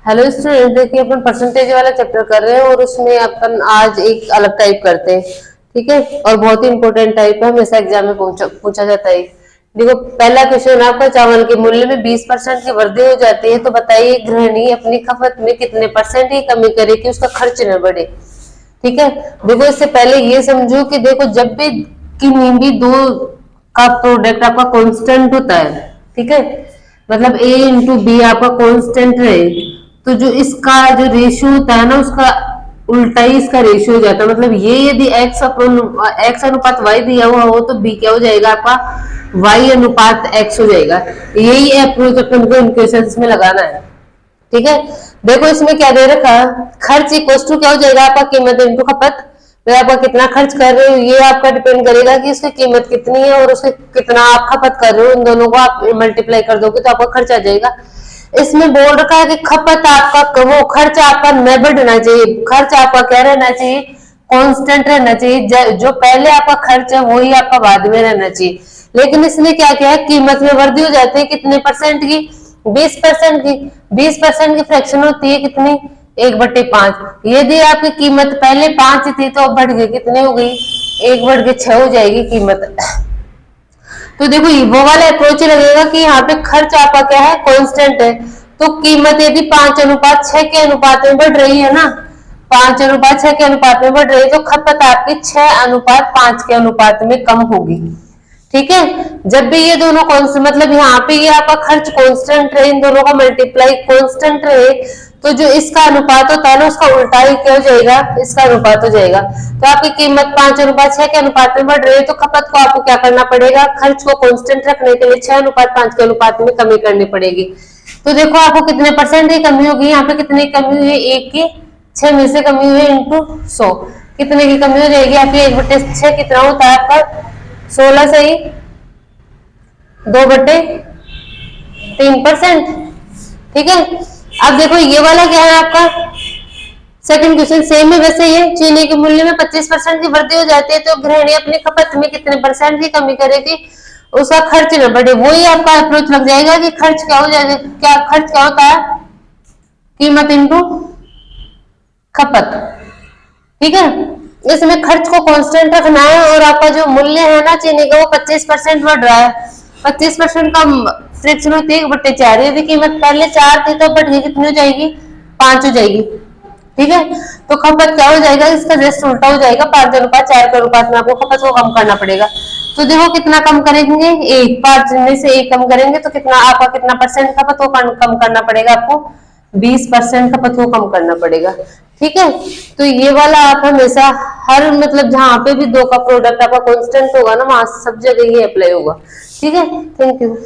Hello student, देखिए अपन percentage वाला chapter कर रहे हैं और उसमें अपन आज एक अलग टाइप करते हैं। ठीक है, और बहुत ही इंपॉर्टेंट टाइप है, हमेशा एग्जाम में पूछा जाता है। देखो, पहला क्वेश्चन आपका, चावल के मूल्य में 20% की वृद्धि हो जाती है तो बताइए गृहिणी अपनी खपत में कितने परसेंट की कमी करे कि उसका खर्च न बढ़े। ठीक है, देखो इससे पहले ये समझो कि देखो जब भी किन्हीं भी दो का प्रोडक्ट आपका कांस्टेंट होता है, ठीक है, मतलब ए इंटू बी आपका कांस्टेंट रहे, तो जो इसका जो रेशियो होता है ना, उसका उल्टा ही इसका रेशियो हो जाता है। मतलब ये यदि एक्स अनुपात वाई दिया हुआ हो तो बी क्या हो जाएगा आपका, वाई अनुपात एक्स हो जाएगा। यही अप्रोच अपन को इन क्वेश्चंस में लगाना है। ठीक है, देखो इसमें क्या दे रखा, खर्च इक्वल टू क्या हो जाएगा आपका, कीमत इनटू खपत। तो आपका कितना खर्च कर रहे हो ये आपका डिपेंड करेगा कि उसकी कीमत कितनी है और उसके कितना आप खपत कर रहे हो, इन दोनों को आप मल्टीप्लाई कर दोगे तो आपका खर्च आ जाएगा। इसमें बोल रखा है कि खपत आपका, वो खर्च आपका न बढ़ना चाहिए, खर्च आपका क्या रहना चाहिए, कांस्टेंट रहना चाहिए। जो पहले आपका खर्च है वही आपका बाद में रहना चाहिए। लेकिन इसने क्या किया है, कीमत में वृद्धि हो जाती है कितने परसेंट की, 20% की। 20% की फ्रैक्शन होती है कितनी, 1/5। यदि आपकी कीमत पहले 5 थी तो अब बढ़ गई, कितने हो गई, 1/6 हो जाएगी कीमत। तो देखो वो वाला अप्रोच लगेगा कि यहाँ पे खर्च आपका क्या है, कांस्टेंट है, तो कीमत यदि 5:6 के अनुपात में बढ़ रही है ना, 5:6 के अनुपात में बढ़ रही है, तो खपत आपकी 6:5 के अनुपात में कम होगी। ठीक है, जब भी ये दोनों कांस्टेंट, मतलब यहाँ पे ये आपका खर्च कांस्टेंट रहे, इन दोनों का मल्टीप्लाई कांस्टेंट रहे, तो जो इसका अनुपात होता है ना उसका उल्टा ही क्या हो जाएगा, इसका अनुपात हो जाएगा। तो आपकी कीमत 5:6 के अनुपात में बढ़ रही है तो खपत को आपको क्या करना पड़ेगा, खर्च को कांस्टेंट रखने के लिए 6:5 के अनुपात में कमी करनी पड़ेगी। तो देखो आपको कितने परसेंट की कमी होगी, यहाँ पे कितनी कमी हुई है, 1 की 6 में से कमी हुई है इंटू 100, कितने की कमी हो जाएगी आपकी, 1/6 कितना होता है आपका, 16 से ही 2/3%। ठीक है, अब देखो ये वाला क्या है आपका सेकंड क्वेश्चन, सेम है वैसे ये, चीनी के मूल्य में 25% की वृद्धि हो जाती है तो गृहिणी अपनी खपत में कितने परसेंट की कमी करेगी, उसका खर्च न बढ़े। वही आपका अप्रोच लग जाएगा कि खर्च क्या हो जाएगा, क्या खर्च क्या होता है, कीमत इनटू खपत। ठीक है, इसमें खर्च को कांस्टेंट रखना है और आपका जो मूल्य है ना चीनी का वो 25% बढ़ रहा है, 25% का फ्रैक्शन होती है 1/4। यदि कीमत पहले 4 थी तो बढ़ गई, कितनी हो जाएगी, 5 हो जाएगी। ठीक है, तो खपत क्या हो जाएगा, इसका जस्ट उल्टा हो जाएगा, 5:4 के अनुपात में आपको खपत को कम करना पड़ेगा। तो देखो कितना कम करेंगे, 1, 5 में से 1 कम करेंगे तो कितना आपका, कितना परसेंट खपत को कम करना पड़ेगा आपको, 20% खपत को कम करना पड़ेगा। ठीक है, तो ये वाला आप हमेशा हर, मतलब जहां पे भी दो का प्रोडक्ट आपका कांस्टेंट होगा ना, वहां सब जगह ये अप्लाई होगा। ठीक है, थैंक यू।